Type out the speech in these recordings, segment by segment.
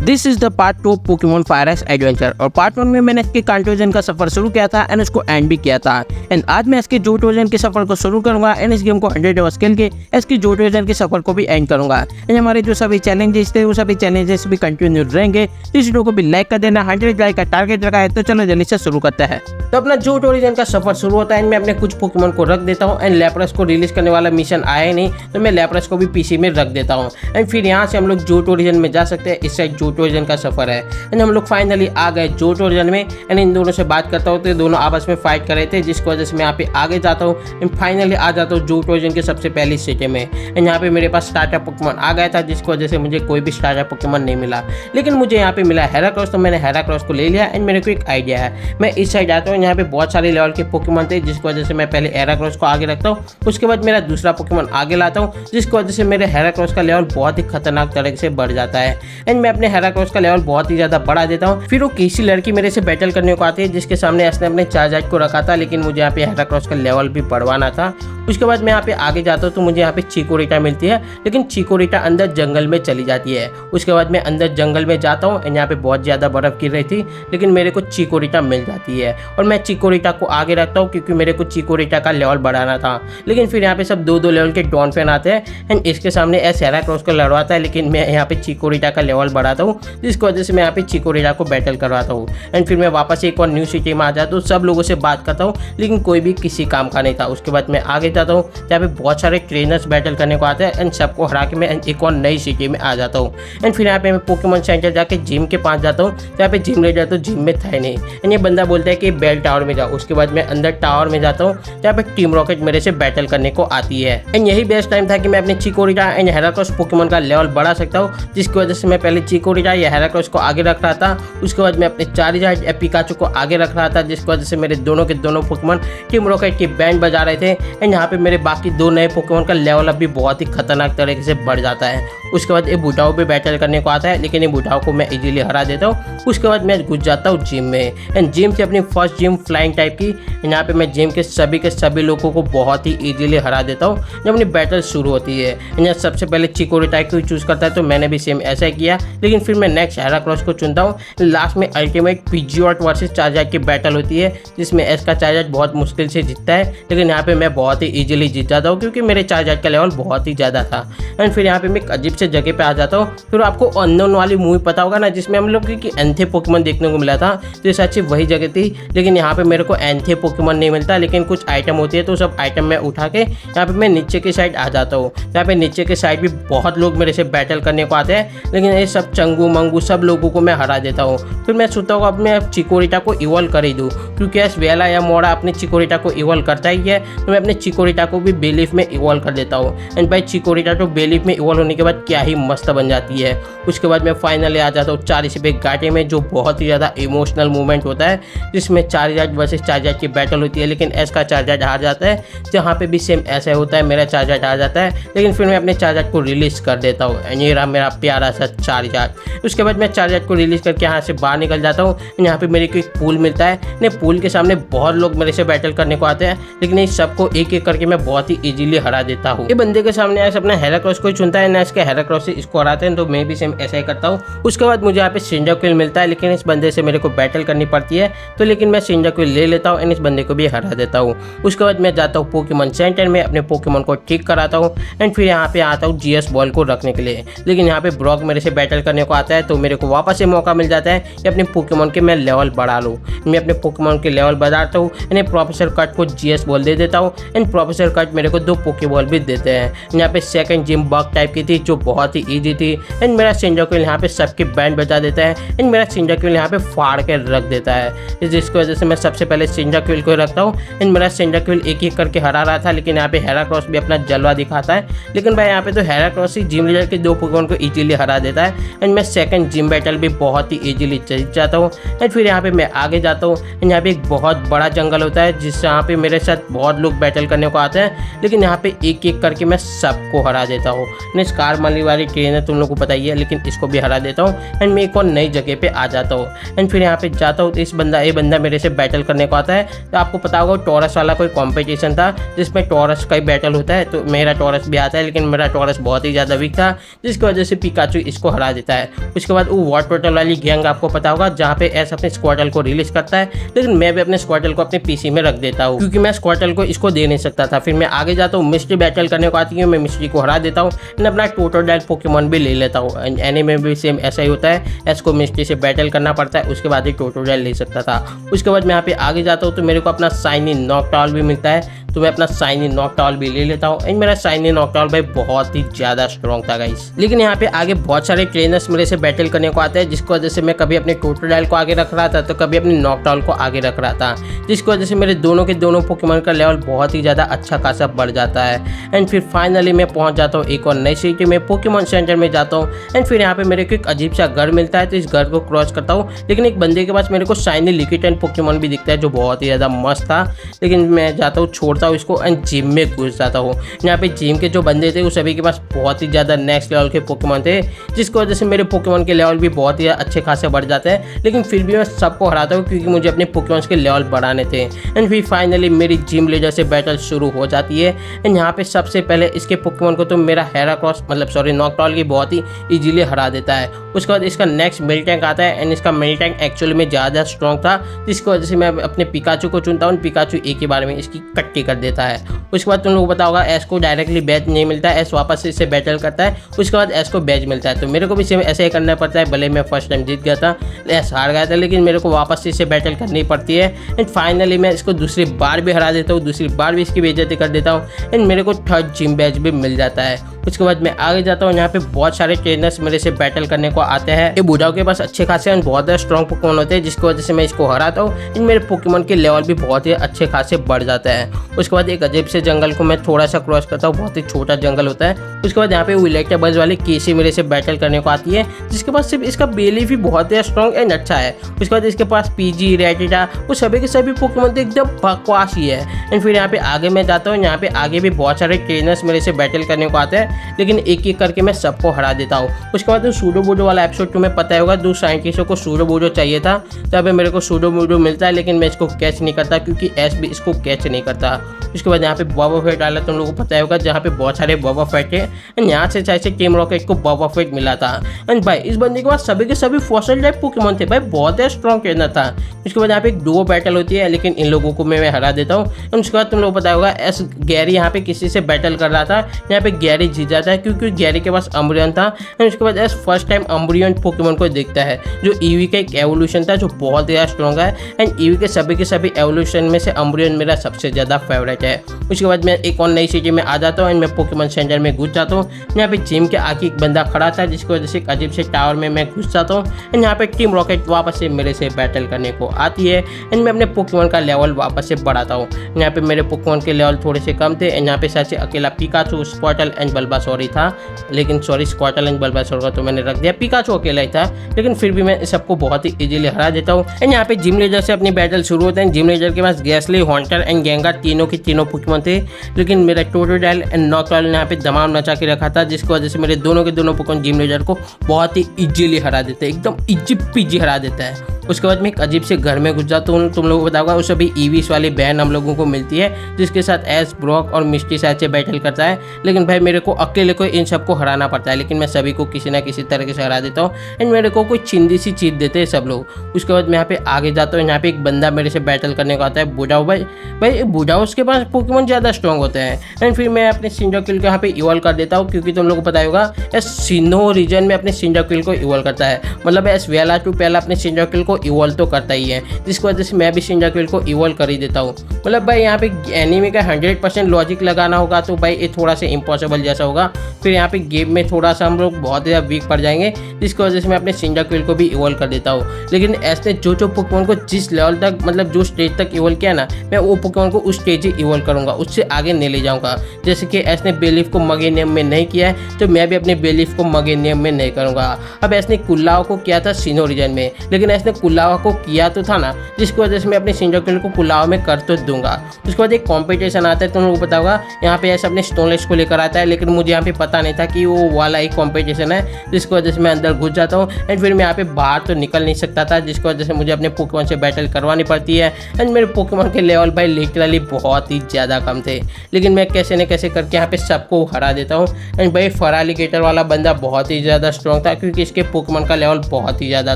This is the part 2 Pokemon fire x adventure. और part 1 में मैंने इसके कांटोजन का सफर शुरू किया था एंड उसको एंड भी किया था। एंड आज मैं इसके जोटोजन के सफर को शुरू करूंगा एंड इस गेम को 100 आवर्स खेल के इसकी जोटोजन के सफर को भी एंड करूंगा। एंड हमारे जो सभी चैलेंजेस थे वो सभी चैलेंजेस भी कंटिन्यू रहेंगे। इस वीडियो को भी लाइक कर देना, 100 लाइक का टारगेट रखा है। तो चलो जल्दी से शुरू करते हैं। तो अपना जोटोजन का सफर शुरू होता है। मैं अपने कुछ पोकेमॉन को रख देता हूँ एंड लैपरस को रिलीज करने वाला मिशन आया नहीं तो मैं लैपरस को भी पीसी में रख देता हूँ। एंड फिर यहाँ से हम लोग जोटोजन में जा सकते हैं। इस साइड जोटोजन का सफर है एंड हम लोग फाइनली आ गए जोटोजन में। एंड इन दोनों से बात करता हूँ तो दोनों आपस में फाइट कर रहे थे, जिसकी वजह से मैं यहाँ पे आगे जाता हूँ एंड फाइनली आ जाता हूँ जोटोजन के सबसे पहली सिटी में। एंड यहाँ पे मेरे पास स्टार्टर पोकेमॉन आ गया था, जिसकी वजह से मुझे कोई भी स्टार्टर पोकेमॉन नहीं मिला, लेकिन मुझे यहाँ पे मिला हेराक्रोस। तो मैंने हेराक्रोस को ले लिया एंड मेरे को एक आइडिया है, मैं इस साइड आता हूँ। यहाँ पे बहुत सारे लेवल के पोकेमॉन थे, जिसकी वजह से मैं पहले हेराक्रोस को आगे रखता हूँ, उसके बाद मेरा दूसरा पोकेमॉन आगे लाता हूँ, जिसकी वजह से मेरे हेराक्रोस का लेवल बहुत ही खतरनाक तरीके से बढ़ जाता है। एंड मैं अपने हेराक्रोस का लेवल बहुत ही ज्यादा बढ़ा देता हूँ। फिर वो किसी लड़की मेरे से बैटल करने को आती है, जिसके सामने इसने अपने चार्जाइट को रखा था, लेकिन मुझे यहाँ पे हेराक्रोस का लेवल भी बढ़वाना था। उसके बाद मैं यहाँ पे आगे जाता हूँ तो मुझे यहाँ पे चिकोरिटा मिलती है, लेकिन चिकोरिटा अंदर जंगल में चली जाती है। उसके बाद मैं अंदर जंगल में जाता हूँ एंड यहाँ पे बहुत ज़्यादा बर्फ़ गिर रही थी, लेकिन मेरे को चिकोरिटा मिल जाती है और मैं चिकोरिटा को आगे रखता हूँ क्योंकि मेरे को चिकोरिटा का लेवल बढ़ाना था। लेकिन फिर यहाँ पे सब दो लेवल के डॉनफेन आते हैं एंड इसके सामने हेराक्रोस को लड़वाता है, लेकिन मैं यहाँ पे चिकोरिटा का लेवल बढ़ाता हूँ, जिसकी वजह से मैं यहाँ पे चिकोरिटा को बैटल करवाता हूँ। एंड फिर मैं वापस एक और न्यू सिटी में आ जाता हूँ, सब लोगों से बात करता हूँ, लेकिन कोई भी किसी काम का नहीं था। उसके बाद मैं आगे जाता हूँ, यहाँ पे बहुत सारे ट्रेनर्स बैटल करने को आते हैं एंड सबको हरा के मैं एक और नई सिटी में आ जाता हूँ। एंड फिर यहाँ पे मैं पोकेमॉन सेंटर जाके जिम के पास जाता हूँ, यहाँ पे जिम ले जाता हूँ, जिम में था नहीं। एंड ये बंदा बोलता है कि बेल टावर में जाओ। उसके बाद मैं अंदर टावर में जाता हूँ, यहाँ पे टीम रॉकेट मेरे से बैटल करने को आती है। एंड यही बेस्ट टाइम था कि मैं अपने चिकोरिटा एंड हेराक्रोस पोकेमॉन का लेवल बढ़ा सकता हूँ, जिसकी वजह से मैं पहले चिकोरिटा या हेराक्रोस को आगे रख रहा था। उसके बाद मैं अपने चार्जाइट या पिकाचू को आगे रख रहा था, जिसकी वजह से मेरे दोनों के दोनों पोकेमॉन टीम रॉकेट की बैंड बजा रहे थे। एंड यहाँ पे मेरे बाकी दो नए पोकेमॉन का लेवल अब भी बहुत ही खतरनाक तरीके से बढ़ जाता है। उसके बाद ये बुटाओ पे बैटल करने को आता है, लेकिन ये बुटाओ को मैं इजीली हरा देता हूँ। उसके बाद मैं घुस जाता हूँ जिम में एंड जिम से अपनी फर्स्ट जिम फ्लाइंग टाइप की। यहाँ पे मैं जिम के सभी लोगों को बहुत ही इजीली हरा देता हूँ जब अपनी बैटल शुरू होती है। यहाँ सबसे पहले चिकोरिटा को चूज करता है, तो मैंने भी सेम ऐसा ही किया, लेकिन फिर मैं नेक्स्ट हेराक्रोस को चुनता हूँ। लास्ट में अल्टीमेट पिजियोट वर्सेस चार्जाइट की बैटल होती है, जिसमें इसका चार्जाइट बहुत मुश्किल से जीतता है, लेकिन यहाँ पे मैं बहुत ही इजीली जीत जाता हूँ क्योंकि मेरे चार्जाइट का लेवल बहुत ही ज़्यादा था। एंड फिर यहाँ पे मैं एक अजीब से जगह पे आ जाता हूँ। फिर आपको अननोन वाली मूवी पता होगा ना, जिसमें हम लोग की एंथे पोकेमॉन देखने को मिला था, तो ये सच्ची वही जगह थी। लेकिन यहाँ पे मेरे को एंथे पोकेमॉन नहीं मिलता, लेकिन कुछ आइटम होती है, तो सब आइटम मैं उठा के यहाँ पे मैं नीचे की साइड आ जाता हूँ। यहाँ पे नीचे की साइड भी बहुत लोग मेरे से बैटल करने को आते हैं, लेकिन ये सब चंगू मंगू सब लोगों को मैं हरा देता हूँ। फिर मैं सोचता हूँ अब मैं चिकोरिटा को इवॉल्व कर ही दूँ, क्योंकि एस वेला या मोड़ा अपने चिकोरिटा को इवॉल्व करता ही है, तो मैं अपने चिकोरिटा को भी बेलीफ में इवॉल्व कर देता हूँ। एंड भाई चिकोरिटा तो बेलीफ में इवॉल्व होने के बाद क्या ही मस्त बन जाती है। उसके बाद मैं फाइनली आ जाता हूँ 40 पे घाटे में, जो बहुत ही ज़्यादा इमोशनल मूवमेंट होता है, जिसमें चार्जाइट वर्सेस चार्जाइट की बैटल होती है, लेकिन एस का चार्जाइट हार जाता है। जहाँ पे भी सेम ऐसा होता है, मेरा चार्जाइट हार जाता है, लेकिन फिर मैं अपने चार्जाइट को रिलीज कर देता हूँ। एंड ये रहा मेरा प्यारा सा चार्जाइट। उसके बाद मैं चार्जाइट को रिलीज करके यहाँ से बाहर निकल जाता हूँ। यहाँ पे मेरे को एक पूल मिलता है। ने पूल के सामने बहुत लोग मेरे से बैटल करने को आते हैं, लेकिन इस सबको एक एक करके मैं बहुत ही इजीली हरा देता हूँ। ये बंदे के सामने ऐसे अपना हेराक्रोस को चुनता है ना, इसके हेराक्रोस से इसको हराते हैं, तो मैं भी सेम ऐसा ही करता हूँ। उसके बाद मुझे यहाँ पे सिंजाक्विल मिलता है, लेकिन इस बंदे से मेरे को बैटल करनी पड़ती है, तो लेकिन मैं सिंजाक्विल ले लेता हूँ एंड इस बंदे को भी हरा देता हूँ। उसके बाद मैं जाता हूँ पोकेमॉन सेंटर में, अपने पोकेमॉन को ठीक कराता हूँ एंड फिर यहाँ पे आता हूँ जीएस बॉल को रखने के लिए, लेकिन यहाँ पे ब्रॉक मेरे से बैटल करने को आता है, तो मेरे को वापस से मौका मिल जाता है कि अपने पोकेमॉन के मैं लेवल बढ़ा लूँ। मैं अपने पोकेमॉन के लेवल बढ़ाता हूँ एंड प्रोफेसर कट को जीएस बॉल दे देता हूँ एंड प्रोफेसर कट मेरे को 2 पोकेबॉल भी देते हैं। यहाँ पे सेकंड जिम बग टाइप की थी, जो बहुत ही ईजी थी। एंड मेरा सिंजाक्विल यहाँ पे सबकी बैंड बजा देता है एंड मेरा सिंजाक्विल यहाँ पे फाड़ के रख देता है, जिसकी वजह से मैं सबसे पहले सिंजाक्विल को रखता हूँ। एंड मेरा सिंजाक्विल एक एक करके हरा रहा था, लेकिन यहाँ पे हेराक्रोस भी अपना जलवा दिखाता है, लेकिन भाई यहाँ पे तो हेराक्रोस ही जिम लीडर के 2 पोकेमॉन को इजीली हरा देता है। एंड मैं सेकंड जिम बैटल भी बहुत ही इजीली जीत जाता हूँ। एंड फिर यहाँ पे मैं आगे जाता हूँ एंड यहाँ पे एक बहुत बड़ा जंगल होता है, जिससे यहाँ पे मेरे साथ बहुत लोग बैटल करने को आते हैं, लेकिन यहाँ पे एक एक करके मैं सबको हरा देता हूँ। स्कार माली वाली ट्रेन है, तुम लोग को पता ही है, लेकिन इसको भी हरा देता हूँ एंड मैं एक और नई जगह पे आ जाता हूँ। एंड फिर यहाँ पे जाता हूँ तो ये बंदा मेरे से बैटल करने को आता है। तो आपको पता होगा टॉरस वाला कोई कॉम्पिटिशन था, जिसमें टॉरस का ही बैटल होता है, तो मेरा टॉरस भी आता है, लेकिन मेरा टॉरस बहुत ही ज़्यादा वीक था, जिसकी वजह से पिकाचू इसको हरा देता है। उसके बाद वो वाटर टर्टल वाली गैंग आपको पता होगा, जहाँ पे एस अपने स्क्वार्टल को रिलीज करता है, लेकिन मैं भी अपने स्क्वार्टल को अपने पीसी में रख देता हूँ क्योंकि मैं स्क्वार्टल को इसको दे नहीं सकता था। फिर मैं आगे जाता हूँ, मिस्ट्री बैटल करने को आती है, मैं मिस्ट्री को हरा देता हूँ एंड अपना टोटोडाइल पोकेमॉन भी ले लेता हूँ। एनीमे में भी सेम ऐसा ही होता है, एस को मिस्ट्री से बैटल करना पड़ता है, उसके बाद ही टोटोडाइल ले सकता था। उसके बाद मैं यहाँ पे आगे जाता हूँ तो मेरे को अपना शाइनी नॉकटाउल भी मिलता है, तो मैं अपना शाइनी नॉकटाउल भी ले लेता हूँ एंड मेरा शाइनी नॉकटाउल भाई बहुत ही ज़्यादा स्ट्रॉन्ग था गाइस। लेकिन यहाँ पे आगे बहुत सारे ट्रेनर्स मेरे से बैटल करने को आते हैं, जिसकी वजह से मैं कभी अपने टोटोडाइल को आगे रख रहा था तो कभी अपने नॉकटाउल को आगे रख रहा था, जिसकी वजह से मेरे दोनों के दोनों पोकेमॉन का लेवल बहुत ही ज़्यादा अच्छा खासा बढ़ जाता है। एंड फिर फाइनली मैं पहुँच जाता हूँ एक और नई सिटी में, पोकेमॉन सेंटर में जाता हूँ एंड फिर यहाँ पे मेरे को एक अजीब सा घर मिलता है, तो इस घर को क्रॉस करता हूँ, लेकिन एक बंदे के पास मेरे को शाइनी लिक्विड पोकेमॉन भी दिखता है जो बहुत ही ज़्यादा मस्त था। लेकिन मैं जाता हूँ, छोड़ता हूँ इसको एंड जिम में घुस जाता हूँ। यहाँ पे जिम के जो बंदे थे वो सभी के पास बहुत ही ज़्यादा नेक्स्ट लेवल के पोकेमॉन थे, जिसकी वजह से मेरे पोकेमॉन के लेवल भी बहुत ही अच्छे खासे बढ़ जाते हैं। लेकिन फिर भी मैं सबको हराता हूँ क्योंकि मुझे अपने पोकेमॉन्स के लेवल बढ़ाने थे। एंड फिर फाइनली मेरी जिम लीडर से बैटल शुरू हो जाती है एंड यहाँ पे सबसे पहले इसके पोकेमॉन को तो मेरा हेराक्रॉस नॉकटाउल की बहुत ही इजीली हरा देता है। उसके बाद इसका नेक्स्ट मिलटैंक आता है एंड इसका मिलटैंक एक्चुअली में ज़्यादा स्ट्रॉन्ग था, जिसकी वजह से मैं अपने पिकाचू को चुनता हूँ, पिकाचू एक ही बार में इसकी कट्टी कर देता है। उसके बाद तुम लोगों को पता होगा एस को डायरेक्टली बैच नहीं मिलता है, एस वापस से इससे बैटल करता है, उसके बाद एस को बैच मिलता है। तो मेरे को भी सेम ऐसे ही करना पड़ता है, भले मैं फर्स्ट टाइम जीत गया था, एस हार गया था, लेकिन मेरे को वापस से इससे बैटल करनी पड़ती है। एंड फाइनली मैं इसको दूसरी बार भी हरा देता हूँ, दूसरी बार भी इसकी बेइज्जती कर देता हूँ एंड मेरे को थर्ड जिम बैच भी मिल जाता है। उसके बाद मैं आगे जाता हूँ, यहाँ पे बहुत सारे ट्रेनर्स मेरे से बैटल करने को आते हैं। ये बुढ़ाओं के पास अच्छे खासे एंड बहुत ज़्यादा स्ट्रॉन्ग पोकेमॉन होते हैं, जिसकी वजह से मैं इसको हराता हूँ एंड मेरे पोकेमॉन के लेवल भी बहुत ही अच्छे खासे बढ़ जाता है। उसके बाद एक अजीब से जंगल को मैं थोड़ा सा क्रॉस करता हूँ, बहुत ही छोटा जंगल होता है। उसके बाद यहाँ पे वो इलेक्ट्राबल्स वाली केसी मेरे से बैटल करने को आती है, जिसके पास सिर्फ इसका बेलीफ ही बहुत ही स्ट्रॉन्ग एंड अच्छा है। उसके बाद इसके पास पीजी रेटिटा, वो सभी के सभी पोकेमॉन तो एकदम बकवास ही है। एंड फिर यहाँ पे आगे मैं जाता हूँ, यहाँ पे आगे भी बहुत सारे ट्रेनर्स मेरे से बैटल करने को आते हैं, लेकिन एक एक करके मैं सबको हरा देता हूँ। उसके बाद सूडोबूडो वाला एपिसोड तुम्हें पता होगा, 2 साइंटिस्टों को सूडोबूडो चाहिए था, तब मेरे को सूडोबूडो मिलता है, लेकिन मैं इसको कैच नहीं करता क्योंकि एस भी इसको कैच नहीं करता। उसके बाद यहाँ पे बॉबा फेट वाला तुम लोगों को पता होगा, जहाँ पे बहुत सारे बॉबा फेट है एंड यहाँ से शायद से टीम रॉकेट को बॉबा फेट मिला था। एंड भाई इस बंदे के पास सभी के सभी फॉसिल टाइप पोकेमॉन थे, भाई बहुत ही स्ट्रॉन्ग ट्रेनर था। उसके बाद यहाँ पे एक डुओ बैटल होती है, लेकिन इन लोगों को मैं हरा देता हूँ। एंड उसके बाद तुम लोगों को पता होगा एस गैरी यहाँ पे किसी से बैटल कर रहा था, यहाँ पे गैरी जीत जाता है क्योंकि गैरी के पास अम्ब्रियन था। एंड उसके बाद एस फर्स्ट टाइम अम्ब्रियन पोकेमॉन को देखता है, जो ईवी का एक एवोल्यूशन था जो बहुत ज़्यादा स्ट्रॉन्ग है। एंड ईवी के सभी एवोल्यूशन में से अम्ब्रियन मेरा सबसे ज़्यादा फेवरेट है। उसके बाद मैं एक और नई सिटी में आ जाता हूँ एंड मैं पोकेमॉन सेंटर में घुस जाता हूँ। यहाँ पे जिम के आगे एक बंदा खड़ा था, जिसकी वजह से एक अजीब से टावर में मैं घुस जाता हूँ एंड यहाँ पे टीम रॉकेट वापस से मेरे से बैटल करने को आती है एंड मैं अपने पोकेमॉन का लेवल वापस से बढ़ाता हूँ। यहाँ पे मेरे पोकेमॉन के लेवल थोड़े से कम थे एंड यहाँ पे शायद से अकेला पिकाचू, स्क्वार्टल एंड बल्बासोरी था, लेकिन सॉरी स्क्वार्टल एंड बल्बासोर का तो मैंने रख दिया, पिकाचू अकेला ही था, लेकिन फिर भी मैं सबको बहुत ही इजीली हरा देता हूँ। एंड यहाँ पे जिम रेजर से अपनी बैटल शुरू होता है। जिम रेजर के पास गैसली, हॉन्टर एंड गेंगार तीनों के तीनों पोकेमॉन थे, लेकिन मेरा टोटोडाइल एंड नॉकटाउल ने यहाँ पे धमाम मचा के रखा था, जिसकी वजह से मेरे दोनों के दोनों पोकेमॉन जिम रेजर को बहुत ही इजीली हरा देते हैं, एकदम इजी पीजी हरा देता है। उसके बाद मैं एक अजीब से घर में घुस जाता हूँ, तुम लोगों को बताऊंगा उस सभी ईवीस वाली बहन हम लोगों को मिलती है, जिसके साथ एस, ब्रॉक और मिस्टी शायद से बैटल करता है, लेकिन भाई मेरे को अकेले को इन सबको हराना पड़ता है, लेकिन मैं सभी को किसी ना किसी तरीके से हरा देता हूँ एंड मेरे को कोई चिंदी सी चीज देते हैं सब लोग। उसके बाद मैं यहाँ पे आगे जाता हूँ, यहाँ पे एक बंदा मेरे से बैटल करने को आता है, बुढ़ाओ भाई बुढ़ाओ उसके पास पोकेमॉन ज़्यादा स्ट्रॉन्ग होते हैं। एंड फिर मैं अपने सिंड्राक्विल को यहाँ पे इवॉल्व कर देता हूँ, क्योंकि तुम लोग को पता होगा सिनो रीजन में अपने सिंड्राक्विल को इवॉल्व करता है, मतलब एस वेला टू पहला अपने सिंड्राक्विल को इवॉल्व तो करता ही है, जिसकी वजह से मैं भी सिंड्राक्विल को इवॉल्व कर ही देता हूँ। मतलब भाई यहाँ पे एनीमे का 100% लॉजिक लगाना होगा तो भाई ये थोड़ा सा इम्पॉसिबल जैसा होगा, फिर यहाँ पे गेम में थोड़ा सा हम लोग बहुत ज़्यादा वीक पड़ जाएंगे, जिसकी वजह से मैं अपने सिंड्राक्विल को भी इवॉल्व कर देता हूँ। लेकिन ऐसे जो पोकेमॉन को जिस लेवल तक, मतलब जो स्टेज तक इवॉल्व किया ना, मैं वो पोकेमॉन को उस स्टेज ही इवॉल्व करूँगा, उससे आगे नहीं ले जाऊँगा। जैसे कि ऐसने बेलीफ को मगेनियम में नहीं किया है, तो मैं भी अपने बेलीफ को मगेनियम में नहीं करूँगा। अब ऐसने कुल्लाओं को किया था सिनो रीजन में, लेकिन ऐसने कुल्लावा को किया तो था ना, जिसकी वजह से मैं अपने सिंड्रेला को कुल्लावा में कर तो दूंगा। उसके बाद एक कॉम्पिटिशन आता है, तुम लोगों को पता होगा, यहाँ पे ऐसे अपने स्टोनलेस को लेकर आता है, लेकिन मुझे यहाँ पे पता नहीं था कि वो वाला एक कॉम्पिटिशन है, जिसकी वजह से मैं अंदर घुस जाता हूँ एंड फिर मैं यहाँ पे बाहर तो निकल नहीं सकता था, जिसकी वजह से मुझे अपने पोकेमॉन से बैटल करवानी पड़ती है। एंड मेरे पोकेमॉन के लेवल भाई लिटरली बहुत ही ज़्यादा कम थे, लेकिन मैं कैसे न कैसे करके यहाँ पे सबको हरा देता हूँ। एंड भाई फरालीगेटर वाला बंदा बहुत ही ज़्यादा स्ट्रॉन्ग था, क्योंकि इसके पोकेमॉन का लेवल बहुत ही ज़्यादा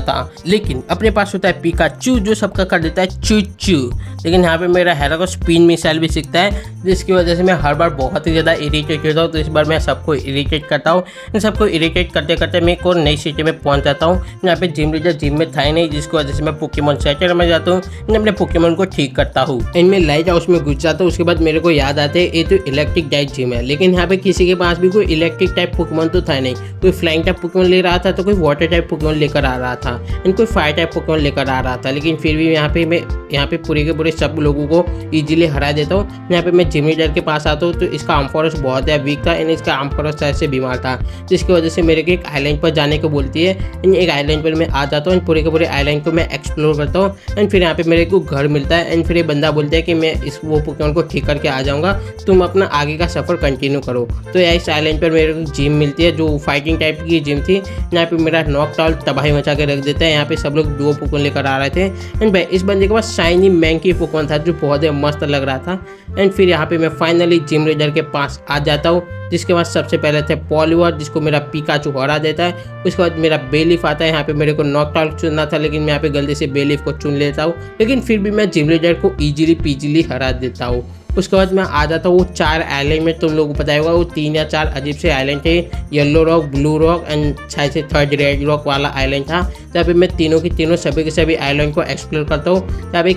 था। लेकिन अपने पास होता है पिकाचू, जो सबका कर देता है चू चू। लेकिन यहाँ पे मेरा हेरागो स्पिन मिसाइल भी सीखता है, जिसकी वजह से मैं हर बार बहुत ही ज़्यादा इरिटेट होता हूँ। तो इस बार मैं सबको इरिटेट करता हूँ। इन सबको इरिटेट करते करते मैं एक और नई सिटी में पहुँच जाता हूँ। यहाँ पे जिम लीडर जिम में था ही नहीं, जिसकी वजह से मैं पोकेमॉन सेंटर में जाता हूँ, अपने पोकेमॉन को ठीक करता हूँ। इनमें लाइट हाउस में घुस जाता हूँ। उसके बाद मेरे को याद आते हैं ये तो इलेक्ट्रिक टाइप जिम है, लेकिन यहाँ पे किसी के पास भी कोई इलेक्ट्रिक टाइप पोकेमॉन तो था नहीं। कोई फ्लाइंग टाइप पोकेमॉन ले रहा था, तो कोई वाटर टाइप पोकेमॉन लेकर आ रहा था, एंड कोई फायर टाइप पोकेमॉन लेकर आ रहा था। लेकिन फिर भी यहाँ पे पूरे के पूरे सब लोगों को इजीली हरा देता हूँ। यहाँ पे मैं जिम लीडर के पास आता हूँ, तो इसका आर्मफोर्स बहुत ज़्यादा वीक था एंड इसका आर्मफोर्स शायद से बीमार था, जिसकी वजह से मेरे को एक आइलैंड पर जाने को बोलती है। एंड एक आइलैंड पर मैं आ जाता हूँ, पूरे के पूरे आइलैंड को मैं एक्सप्लोर करता हूँ। एंड फिर यहाँ पे मेरे को घर मिलता है, एंड फिर ये बंदा बोलता है कि मैं वो पोकेमॉन को ठीक करके आ जाऊँगा, तुम अपना आगे का सफ़र कंटिन्यू करो। तो यार इस आइलैंड पर मेरे को जिम मिलती है, जो फाइटिंग टाइप की जिम थी। यहाँ पे मेरा नॉकआउल तबाही मचा के रख देता है। यहाँ पे सब लोग दो पोकेमॉन लेकर आ रहे थे, एंड भाई इस बंदे के पास शाइनी मैंकी पोकेमॉन था, जो बहुत ही मस्त लग रहा था। एंड फिर यहाँ पे मैं फाइनली जिम लीडर के पास आ जाता हूँ, जिसके बाद सबसे पहले थे पॉलीवर, जिसको मेरा पिकाचू हरा देता है। उसके बाद मेरा बेलीफ आता है। यहाँ पे मेरे को नॉकआउट चुनना था, लेकिन मैं यहाँ पे गलती से बेलीफ को चुन लेता हूँ, लेकिन फिर भी मैं जिम लीडर को इजीली पीजीली हरा देता हूँ। उसके बाद मैं आ जाता हूँ वो 4 आइलैंड में। तुम लोगों को पता होगा वो 3 या 4 अजीब से आइलैंड थे, yellow rock, blue rock and शायद से थर्ड रेड रॉक वाला आइलैंड था। जहाँ पे मैं तीनों की तीनों सभी के सभी आइलैंड को एक्सप्लोर करता हूँ। जहाँ पे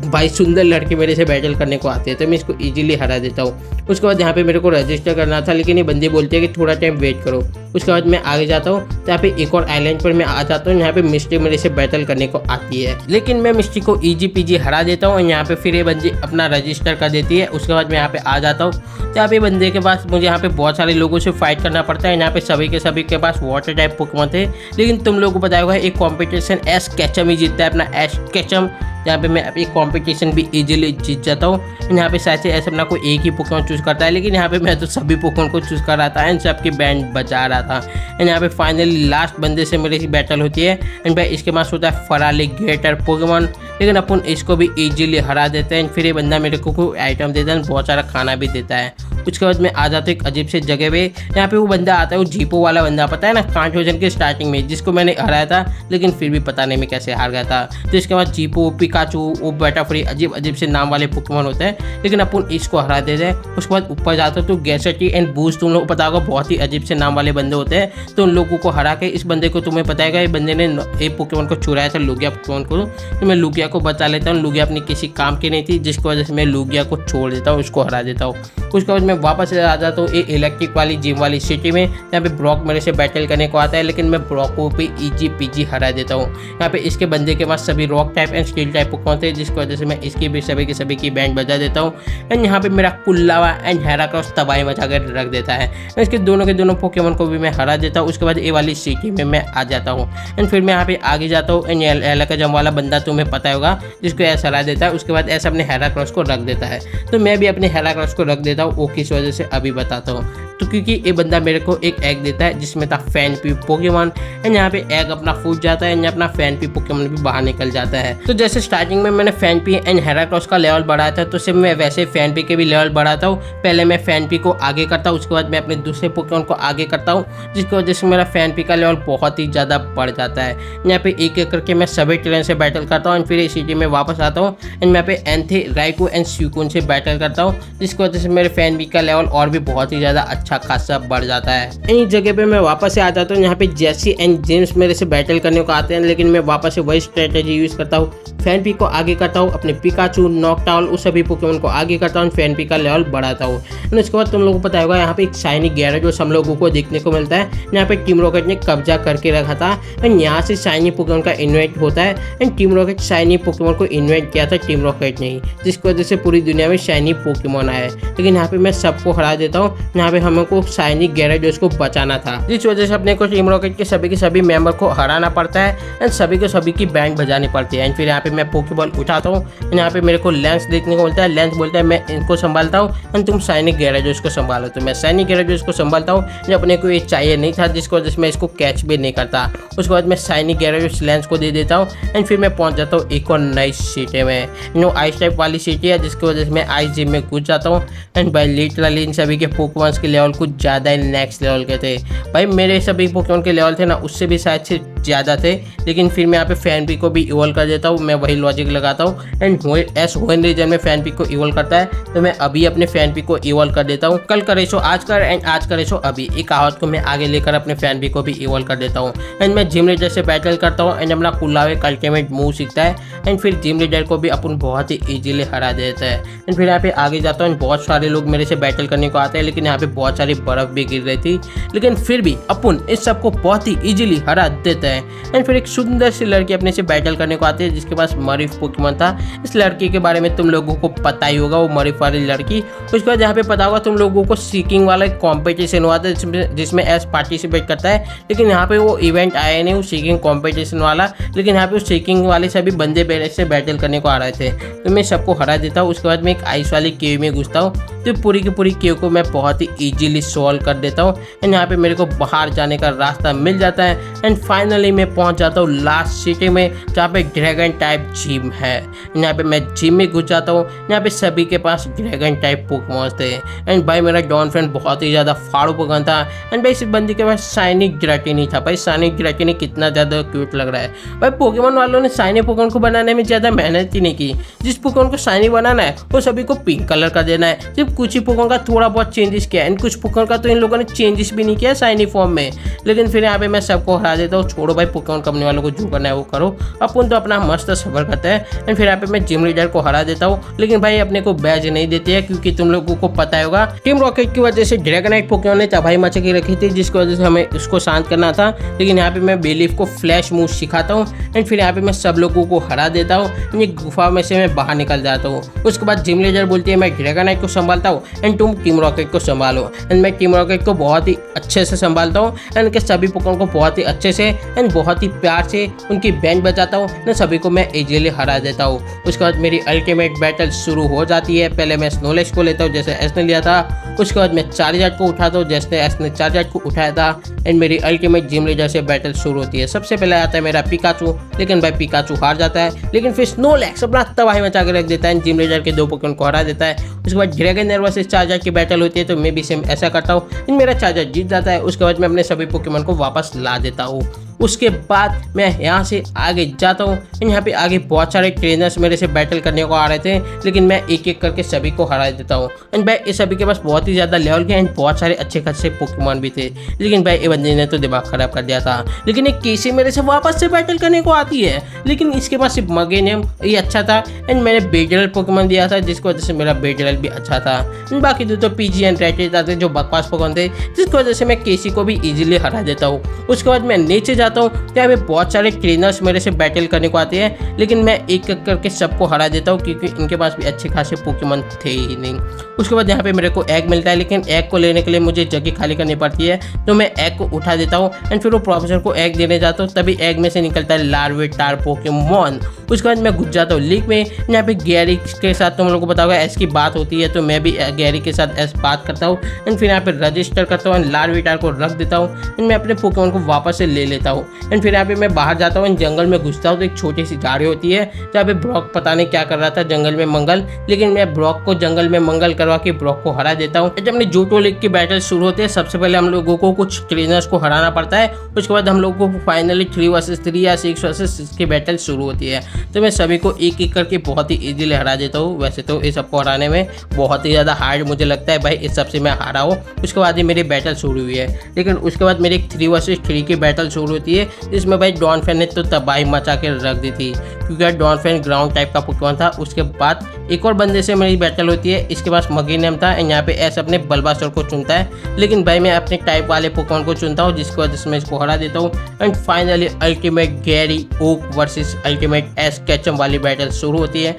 भाई सुंदर लड़के मेरे से बैटल करने को आते हैं, तो मैं इसको इजीली हरा देता हूँ। उसके बाद यहाँ पे मेरे को रजिस्टर करना था, लेकिन ये बंदे बोलते हैं कि थोड़ा टाइम वेट करो। उसके बाद मैं आगे जाता हूँ, तो यहाँ पे एक और आइलैंड पर मैं आ जाता हूँ। यहाँ पे मिस्टी मेरे से बैटल करने को आती है, लेकिन मैं मिस्टी को ईजी पीजी हरा देता हूँ। और यहाँ पे फिर ये बंदी अपना रजिस्टर कर देती है। उसके बाद मैं यहाँ पे आ जाता हूँ, तो यहाँ पे बंदे के पास मुझे यहाँ पे बहुत सारे लोगों से फाइट करना पड़ता है। यहाँ पे सभी के पास वाटर टाइप पोकेमॉन थे, लेकिन तुम लोगों को पता होगा एक कॉम्पिटिशन एस कैचम ही जीतता है, अपना एस कैचम। यहाँ पे मैं एक कॉम्पिटिशन भी इजीली जीत जाता हूँ। यहाँ पे शायद से ऐसा अपना कोई एक ही पोकेमॉन चूज करता है, लेकिन यहाँ पे मैं तो सभी पोकेमॉन को चूज कर रहा था एंड सबकी बैंड बचा रहा था। एंड यहाँ पे फाइनली लास्ट बंदे से मेरी बैटल होती है। एंड भाई इसके पास होता है फरालीगेटर पोकेमॉन, लेकिन अपन इसको भी इजीली हरा देते हैं। फिर ये बंदा मेरे को कोई आइटम देता है, बहुत सारा खाना भी देता है। उसके बाद मैं आ जाता हूँ एक अजीब से जगह पे। यहाँ पे वो बंदा आता है, वो जीपो वाला बंदा, पता है ना कांट वर्जन के स्टार्टिंग में, जिसको मैंने हराया था, लेकिन फिर भी पता नहीं मैं कैसे हार गया था। तो इसके बाद जीपो, पिकाचू, वो बेटाफ्री, अजीब अजीब से नाम वाले पोकेमॉन होते हैं, लेकिन अपन इसको हरा देते हैं। उसके बाद ऊपर जाता हूँ तो गैसेटी एंड बूस्ट, तुम लोग को पता होगा बहुत ही अजीब से नाम वाले बंदे होते हैं। तो उन लोगों को हरा के इस बंदे को तुम्हें पता है, ये बंदे ने एक पोकेमॉन को चुराया था, लुगिया पोकेमॉन को। तो मैं लुगिया को बचा लेता हूँ। लुगिया अपनी किसी काम की नहीं थी, जिसकी वजह से मैं लुगिया को छोड़ देता हूँ, उसको हरा देता हूँ। उसके बाद मैं वापस आ जाता हूँ एक इलेक्ट्रिक वाली जिम वाली सिटी में। यहाँ पे ब्रॉक मेरे से बैटल करने को आता है, लेकिन मैं ब्रॉक को भी इजी पीजी हरा देता हूँ। यहाँ पे इसके बंदे के पास सभी rock type and steel type Pokemon थे, जिसकी वजह से मैं इसकी भी सभी के सभी की बैंड बजा देता हूँ। एंड यहाँ पे मेरा कुल्लावा एंड हेराक्रॉस तबाही मचा कर रख देता है। इसके दोनों के दोनों पोकेमॉन को भी मैं हरा देता हूँ। उसके बाद ये वाली सिटी में मैं आ जाता हूँ। एंड फिर मैं यहाँ पे आगे जाता हूँ। एंड एलाकाजम वाला बंदा तुम्हें पता होगा, जिसको ऐसा हरा देता है। उसके बाद ऐसा अपने हेराक्रॉस को रख देता है। तो मैं भी अपने हेराक्रॉस को रख देता हूँ। वो किस वजह से अभी बताता हूँ। तो क्योंकि ये बंदा मेरे को एक एग देता है, जिसमें था फैनपी पोकेमॉन। एंड यहाँ पे एग अपना फूट जाता है, एंड अपना फैनपी पोकेमॉन भी बाहर निकल जाता है। तो जैसे स्टार्टिंग में मैंने फैनपी एंड हेराक्रॉस का लेवल बढ़ाया था, तो सिर्फ मैं वैसे फैनपी के भी लेवल बढ़ाता हूँ। पहले मैं फैनपी को आगे करता हूँ, उसके बाद मैं अपने दूसरे पोकेमॉन को आगे करता हूँ, जिसकी वजह से मेरा फैनपी का लेवल बहुत ही ज़्यादा बढ़ जाता है। यहाँ पे एक एक करके मैं सभी ट्रेन से बैटल करता हूँ। एंड फिर इस सिटी में वापस आता हूँ। एंड यहाँ पे एंथे, राइको एंड सुकुन से बैटल करता हूँ, जिसकी वजह से मेरे फैनपी का लेवल और भी बहुत ही ज़्यादा अच्छा खासा बढ़ जाता है। इस जगह पे मैं वापस से आ जाता हूँ। यहाँ पे जेसी एंड जेम्स मेरे से बैटल करने को आते हैं, लेकिन मैं वापस से वही स्ट्रेटेजी यूज करता हूँ। फैनपी को आगे करता हूँ, अपने पिकाचू, नॉकटाउल, उस सभी पोकेमॉन को आगे करता हूँ, फैनपी का लेवल बढ़ाता हूँ। एंड उसके बाद तुम लोगों को पता होगा यहाँ पे एक शाइनी गैराडोस हम लोगों को देखने को मिलता है। यहाँ पे टीम रॉकेट ने कब्जा करके रखा था। एंड यहाँ से शाइनी पोकेमॉन का इन्वाइट होता है। And team rocket shiny Pokemon को इन्वाइट किया था टीम रॉकेट ने ही, जिसकी वजह से पूरी दुनिया में शाइनी पोकेमॉन आए। लेकिन यहाँ पे मैं सबको हरा देता हूँ। यहाँ पे हमको शाइनी गैराडोस को बचाना था, जिस वजह से अपने को टीम रॉकेट के सभी मेंबर को हराना पड़ता है एंड सभी को सभी की बैंड बजानी पड़ती है। एंड फिर यहाँ पे मैं पोकेबॉल उठाता हूँ। यहाँ पे मेरे को लेंस देखने को मिलता है। लेंस बोलता है मैं इनको संभालता हूँ एंड तुम शाइनी गैराडोस को संभालो। तो मैं शाइनी गैराडोस को संभालता हूँ। अपने को ये चाहिए नहीं था, जिसको वजह से मैं इसको कैच भी नहीं करता। उसके बाद मैं शाइनी गैराडोस लेंस को दे देता हूँ एंड फिर मैं पहुँच जाता हूँ एक और नई सिटी में, जो आइस टाइप वाली सिटी है, जिसकी वजह से मैं आइस जिम में घुस जाता हूँ। एंड भाई लिटरली इन सभी के पोकेमॉन्स के लेवल कुछ ज़्यादा ही नेक्स्ट लेवल के थे। भाई मेरे सभी पोकेमॉन के लेवल थे ना, उससे भी शायद से ज़्यादा थे। लेकिन फिर मैं यहाँ पे फैनपी को भी इवॉल्व कर देता हूँ। मैं वही लॉजिक लगाता हूँ एंड होन रीजन में फैनपी को इवॉल्व करता है, तो मैं अभी अपने फैनपी को इवॉल्व कर देता हूँ। कल करे सो आज कर एंड आज करे सो अभी, एक कहावत को मैं आगे लेकर अपने फैनपी को भी इवॉल्व कर देता हूँ। एंड मैं जिम लीडर से बैटल करता हूँ एंड अपना कुल्लावे अल्टीमेट मूव सीखता है एंड फिर जिम लीडर को भी अपन बहुत ही ईजिली हरा देता है। एंड फिर यहाँ पे आगे जाता हूँ। बहुत सारे लोग मेरे से बैटल करने को आते हैं, लेकिन यहाँ पे बहुत सारी बर्फ भी गिर रही थी, लेकिन फिर भी अपन इस सबको बहुत ही ईजिली हरा देते हैं। एंड फिर एक सुंदर सी लड़की अपने से बैटल करने को आती है, जिसके पास मरीफ पोकेमॉन था। इस लड़की के बारे में तुम लोगों को पता ही होगा, वो मरीफ वाली लड़की। उसके बाद यहाँ पे पता होगा तुम लोगों को सीकिंग वाला कॉम्पिटिशन हुआ था, जिसमें एस पार्टिसिपेट करता है, लेकिन यहाँ पे वो इवेंट आया नहीं, वो सीकिंग कॉम्पिटिशन वाला। लेकिन यहाँ पे वो सीकिंग वाले सभी बंदे मेरे से बैटल करने को आ रहे थे, तो मैं सबको हरा देता हूँ। उसके बाद मैं एक आइस वाली केव में घुसता हूँ, तो पूरी की पूरी केव को मैं बहुत ही ईजिली सॉल्व कर देता हूँ। एंड यहाँ पे मेरे को बाहर जाने का रास्ता मिल जाता है एंड फाइनली मैं पहुँच जाता हूँ लास्ट सिटी में, जहाँ पे ड्रैगन टाइप जिम है। यहाँ पे मैं जिम में घुस जाता हूँ। यहाँ पे सभी के पास ड्रैगन टाइप पोकेमॉन थे एंड भाई मेरा डॉन फ्रेंड बहुत ही ज़्यादा फाड़ू पोकेमॉन था। एंड भाई इस बंदी के पास शाइनी गिराटिनी था। भाई शाइनी गिराटिनी कितना ज़्यादा क्यूट लग रहा है। भाई पोकेमॉन वालों ने शाइनी पोकेमॉन को बनाने में ज़्यादा मेहनत ही नहीं की। जिस पोकेमॉन को शाइनी बनाना है वो सभी को पिंक कलर का देना है। सिर्फ कुछ ही पोकेमॉन का थोड़ा बहुत चेंजेस किया है, एंड कुछ पोकेमॉन का तो इन लोगों ने चेंजेस भी नहीं किया शाइनी फॉर्म में। लेकिन फिर यहाँ पे मैं सबको हरा देता हूँ। छोड़ो भाई, पोकेमॉन कंपनी वालों को जो करना है वो करो, अपन तो अपना मस्त सफर करते हैं। एंड फिर यहाँ पे मैं जिम लीडर को हरा देता हूँ, लेकिन भाई अपने को बैज नहीं देते हैं, क्योंकि तुम लोगों को पता होगा टीम रॉकेट की वजह से ड्रैगनाइट पोकेमॉन ने तबाही मचा के रखी थी, जिसकी वजह से हमें उसको शांत करना था। लेकिन यहाँ पे मैं बेलीफ को फ्लैश मूव सिखाता हूँ एंड फिर यहाँ पे मैं सब लोगों को हरा देता हूँ। ये गुफा में से मैं बाहर निकल जाता हूँ। उसके बाद जिम लीडर बोलती है मैं ड्रैगनाइट को संभालता हूँ एंड तुम टीम रॉकेट को संभालो। एंड मैं टीम रॉकेट को बहुत ही अच्छे से संभालता हूँ एंड उनके सभी पोकेमॉन को बहुत ही अच्छे से एंड बहुत ही प्यार से उनकी बैंड बजाता हूँ ना, सभी को मैं इजीली हरा देता हूँ। उसके बाद मेरी अल्टीमेट बैटल शुरू हो जाती है। पहले मैं स्नोलेश को लेता हूँ जैसे एस ने लिया था। उसके बाद मैं चार्जार्ड को उठाता हूँ जैसे एस ने चार्जार्ड को उठाया था एंड मेरी अल्टीमेट जिम लीडर से बैटल शुरू होती है। सबसे पहले आता है मेरा पिकाचू, लेकिन भाई पिकाचू हार जाता है। लेकिन फिर स्नोलैक्स अपना तबाही मचा के रख देता है, जिम लीडर के 2 पोकेमॉन को हरा देता है। उसके बाद ड्रैगन वर्सेस चार्जार्ड की बैटल होती है, तो मैं भी सेम ऐसा करता हूँ। मेरा चार्जार्ड जीत जाता है। उसके बाद मैं अपने सभी पोकेमॉन को वापस ला देता हूँ। उसके बाद मैं यहाँ से आगे जाता हूँ। यहाँ पे आगे बहुत सारे ट्रेनर्स मेरे से बैटल करने को आ रहे थे, लेकिन मैं एक एक करके सभी को हरा देता हूँ। एंड भाई इस सभी के पास बहुत ही ज़्यादा लेवल के एंड बहुत सारे अच्छे खासे पोकेमॉन भी थे, लेकिन भाई ये बंदे ने तो दिमाग खराब कर दिया था। लेकिन एक केसी मेरे से वापस से बैटल करने को आती है, लेकिन इसके पास सिर्फ मगेनियम ये अच्छा था एंड मैंने बेडरल पोकेमॉन दिया था, जिसकी वजह से मेरा बेडरल भी अच्छा था। बाकी तो पीजी एंड रेटेड आते जो बकवास पोकेमॉन थे, जिसकी वजह से मैं केसी को भी ईजिली हरा देता हूँ। उसके बाद मैं नीचे जाता हूँ। यहाँ पे बहुत सारे ट्रेनर्स मेरे से बैटल करने को आते हैं, लेकिन मैं एक एक करके सबको हरा देता हूँ, क्योंकि इनके पास भी अच्छे खासे पोकेमॉन थे ही नहीं। उसके बाद यहाँ पे मेरे को एग मिलता है, लेकिन एग को लेने के लिए मुझे जगह खाली करनी पड़ती है, तो मैं एग को उठा देता हूँ एंड फिर वो प्रोफेसर को एग देने जाता हूँ। तभी एग में से निकलता है लार्वेटार पोकेमॉन। उसके बाद मैं घुस जाता हूँ लीग में। यहाँ पे गैरी के साथ तुम लोगों को पता होगा एस की बात होती है, तो मैं भी गैरी के साथ एस बात करता हूँ एंड फिर यहाँ पे रजिस्टर करता हूँ एंड लार्वेटार को रख देता हूँ एंड मैं अपने पोकेमॉन को वापस से ले लेता हूँ। एंड फिर यहाँ पे मैं बाहर जाता हूँ, जंगल में घुसता हूँ, तो एक छोटी सी झाड़ी होती है जहाँ पे ब्रॉक पता नहीं क्या कर रहा था जंगल में मंगल, लेकिन मैं ब्रॉक को जंगल में मंगल करवा के ब्रॉक को हरा देता हूँ। जब अपनी जोटो लीग की बैटल शुरू होती है, सबसे पहले हम लोगों को कुछ ट्रेनर्स को हराना पड़ता है। उसके बाद हम लोगों को फाइनली 3 वर्सेस 3 या 6 वर्सेस 6 की बैटल शुरू होती है, तो मैं सभी को एक एक करके बहुत ही इजीली हरा देता हूँ। वैसे तो इस सबको हराने में बहुत ही ज़्यादा हार्ड मुझे लगता है भाई, इस सबसे मैं हारा हूँ। उसके बाद ही मेरी बैटल शुरू हुई है, लेकिन उसके बाद मेरी 3 वर्सेस 3 की बैटल शुरू होती है, जिसमें भाई डॉन फैन ने तो तबाही मचा के रख दी थी, क्योंकि डॉनफेन ग्राउंड टाइप का पोकेमॉन था। उसके बाद एक और बंदे से मेरी बैटल होती है, इसके पास मगी नेम था एंड यहाँ पे एस अपने बल्बासुर को चुनता है, लेकिन भाई मैं अपने टाइप वाले पोकेमॉन को चुनता हूँ जिसकी वजह से मैं इसको हरा देता हूँ। And finally ultimate Gary Oak versus ultimate Ash Ketchum वाली बैटल शुरू होती है।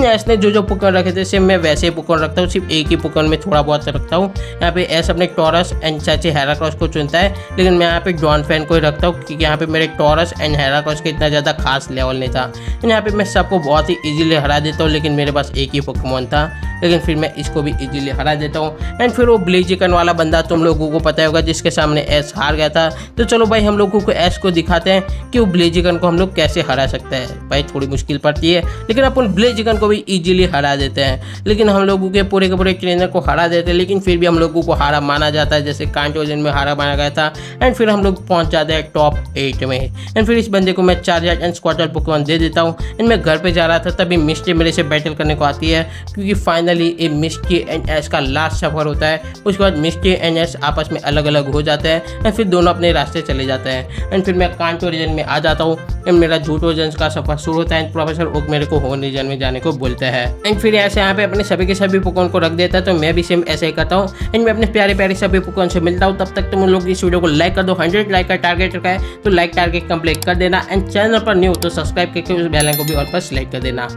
एस ने जो पोकेमॉन रखे थे सिर्फ मैं वैसे ही पोकेमॉन रखता हूँ, सिर्फ एक ही पोकेमॉन में थोड़ा बहुत रखता हूँ। यहाँ पे एस अपने टॉरस एंड चाचे हेराक्रॉस को चुनता है, लेकिन मैं यहाँ पे डॉनफेन को ही रखता हूँ क्योंकि यहाँ पे मेरे टॉरस एंड हेराक्रॉस के इतना ज़्यादा खास लेवल नहीं था। यहाँ पे मैं सबको बहुत ही इजीली हरा देता हूँ, लेकिन मेरे पास एक ही पोकेमॉन था, लेकिन फिर मैं इसको भी इजीली हरा देता हूँ। एंड फिर वो ब्लेजिकन वाला बंदा तुम लोगों को पता होगा जिसके सामने एस हार गया था। तो चलो भाई हम लोगों को एस को दिखाते हैं कि वो ब्लेजिकन को हम लोग कैसे हरा सकते हैं। भाई थोड़ी मुश्किल पड़ती है, लेकिन अपन ब्लेजिकन को भी इजीली हरा देते हैं, लेकिन हम लोगों के पूरे ट्रेनर को हरा देते हैं, लेकिन फिर भी हम लोगों को हारा माना जाता है, जैसे कांटोजन में हारा माना गया था। एंड फिर हम लोग पहुंच जाते हैं टॉप 8 में। एंड फिर इस बंदे को मैं चार्जर एंड स्क्वाटर पोकेमॉन दे देता हूँ। एंड मैं घर पे जा रहा था तभी मिस्टी मेरे से बैटल करने को आती है, क्योंकि फाइनली ये मिस्टी एंड एस का लास्ट सफर होता है। उसके बाद मिस्टी एंड एस आपस में अलग अलग हो जाते हैं एंड फिर दोनों अपने रास्ते चले जाते हैं। एंड फिर मैं कांटो रीजन में आ जाता हूँ एंड मेरा झूठो रीजन का सफर शुरू होता है। एंड प्रोफेसर ओक मेरे को होन रीजन में जाने को बोलते हैं। एंड फिर ऐसे यहाँ पे अपने सभी के सभी पोकेमॉन को रख देता है, तो मैं भी सेम ऐसे ही करता हूँ। एंड मैं अपने प्यारे प्यारे सभी पोकेमॉन से मिलता हूँ। तब तक तुम लोग इस वीडियो को लाइक कर दो, 100 लाइक का टारगेट रखा है, तो लाइक टारगेट कंप्लीट कर देना। एंड चैनल पर न्यू तो सब्सक्राइब करके उस बेल आइकन को भी ऑल पर सिलेक्ट कर देना।